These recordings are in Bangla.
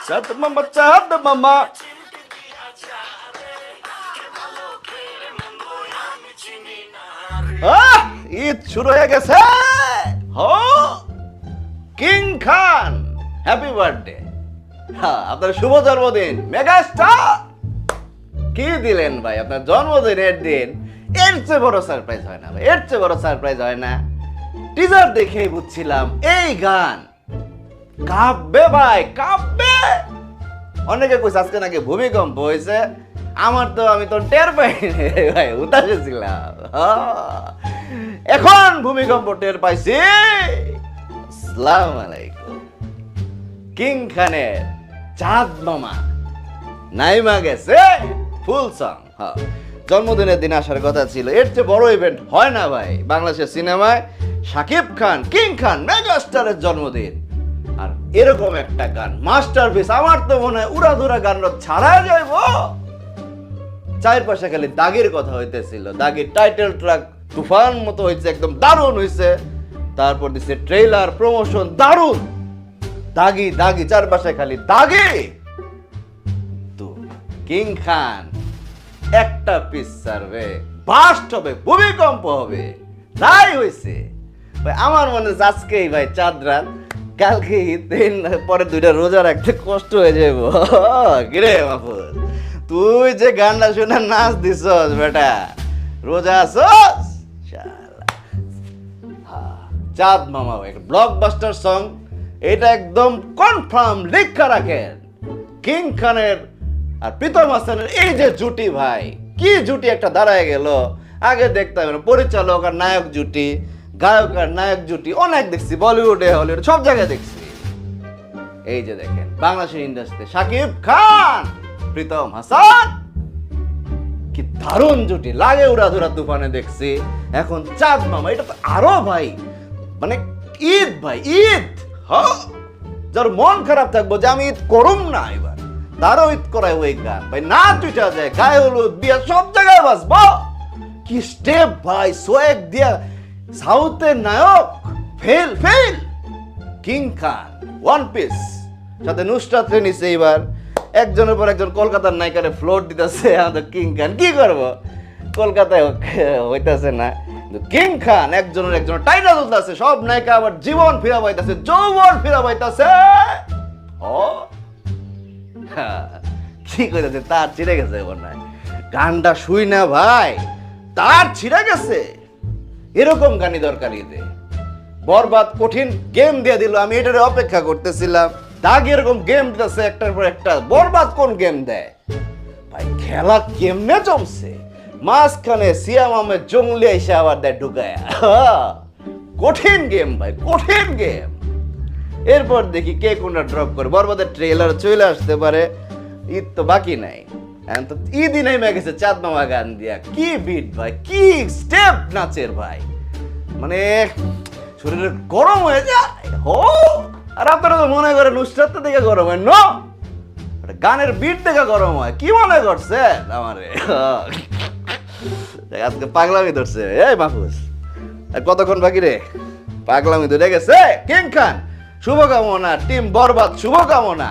চাঁদ মামা চাঁদ মামা। ঈদ শুরু হয়ে গেছে। কিং খান হ্যাপি বার্থডে। আপনার শুভ জন্মদিন মেগাস্টার। কি দিলেন ভাই আপনার জন্মদিনের দিন? এর চেয়ে বড় সারপ্রাইজ হয় না ভাই, এর চেয়ে বড় সারপ্রাইজ হয় না। টিজার দেখেই বুঝছিলাম এই গান কাঁপবে ভাই, কাঁপবে। অনেকে কইছে আজকে নাকি ভূমিকম্প হয়েছে। আমি তো টের পাইনি ভাই, উতাসে ছিলাম। এখন ভূমিকম্প টের পাইছি। আসসালামু আলাইকুম। কিং খানের চাঁদ মামা নাইমা গেছে ফুল সং। জন্মদিনের দিন আসার কথা ছিল, এর চেয়ে বড় ইভেন্ট হয় না ভাই বাংলাদেশের সিনেমায়। শাকিব খান কিং খান মেগাস্টারের জন্মদিন, আর এরকম একটা গান মাস্টারপিস। আমার তো মনে হয় উড়াধুরা গান ছাড়া যাইব। চারপাশে খালি দাগের কথা হইতেছিল, দাগের টাইটেল ট্র্যাক তুফান মতো হয়েছে, একদম দারুণ হয়েছে। তারপর দিচ্ছে ট্রেলার প্রমোশন দারুণ। দাগি দাগি চারপাশে খালি দাগি। তো কিং খান একটা পিস সারবে, বাস্ট হবে, ভূমিকম্প হবে, তাই হয়েছে ভাই। আমার মনে হচ্ছে আজকেই ভাই চাঁদ রাত, কালকে পরে দুইটা রোজা রাখতে কষ্ট হয়ে যাইব। কিরে মাহফুজ, তুই যে গানটা শুনে নাচ দিছস বেটা, রোজা আসস। চাঁদ মামা ভাই ব্লকবাস্টার সং, এটা একদম কনফার্ম লিখা রাখেন। কিং খানের আর প্রীতম হাসানের এই যে জুটি ভাই, কি জুটি একটা দাঁড়ায় গেল। আগে দেখতাম পরিচালক আর নায়ক জুটি, গায়ক আর নায়ক জুটি অনেক দেখছি, বলিউডে হলিউড সব জায়গায় দেখছি। এই যে দেখেন বাংলাদেশের ইন্ডাস্ট্রিতে শাকিব খান প্রীতম হাসান, কি দারুণ জুটি লাগে। উড়াধুরা তুফানে দেখছি, এখন চাঁদ মামা, এটা তো আরো ভাই মানে ঈদ ভাই, ঈদ। যার মন খারাপ থাকবো যে আমি ঈদ করুম না এবার, তারও ঈদ করায় ওই গান ভাই। না টুইটা যায়, গায়ে হলুদ বিয়া সব জায়গায় বাসবো। কি স্টেপ ভাই, সোয়েগ দিয়া সাউথের নায়ক ফেল ফেল। কিং খান ওয়ান পিস সাথে নুসরাত নিছে এবার, একজনের পর একজন কলকাতার নায়িকারে ফ্লোর দিতেছে। আমাদের কিং খান কি করবো, কলকাতায় হইতেছে না। কিং খান একজনের টাইনা তুলতেছে, সব নায়িকা আবার জীবন ফিরা পাইতেছে, যৌবন ফিরা পাইতেছে। কি কইতাছে, তার ছিঁড়ে গেছে মনে হয়। গানটা শুই না ভাই, তার ছিঁড়ে গেছে। এরকম গানই দরকার ঈদে। বরবাদ কঠিন গেম দিয়ে দিল, আমি এটারে অপেক্ষা করতেছিলাম। দাগ এরকম গেম দিতেছে একটার পর একটা। বরবাদ কোন গেম দেয় ভাই, খেলা কেমনে জমছে। মাঝখানে সিয়াম আহমেদ জঙ্গলি এসে আবার দেয় ঢুকায়। কঠিন গেম ভাই, কঠিন গেম। এরপর দেখি কে কোনটা ড্রপ করে। বরবাদের ট্রেলার চলে আসতে পারে, ঈদ তো বাকি নাই। তো ঈদই নেমে গেছে চাঁদ মামা গান দিয়া। কি বিট ভাই, কি স্টেপ নাচের ভাই, মানে শরীরে গরম হয়ে যায়। আর আপনারা তো মনে করেন নুসরাত দেখে গরম হয়, নো, গানের বিট দেখে গরম হয়। কি মনে করছেন আমারে? আজকে পাগলামি ধরছে এই মাহফুজ। কতক্ষণ বাকি রে, পাগলামি ধরে গেছে। কিং খান শুভকামনা, টিম বরবাদ শুভকামনা।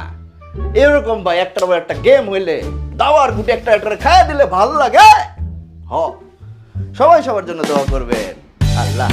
এরকম ভাই একটার পর একটা গেম হইলে দাওয়ার গুটি একটা খাইয়া দিলে ভালো লাগে। সবাই সবার জন্য দোয়া করবেন। আল্লাহ।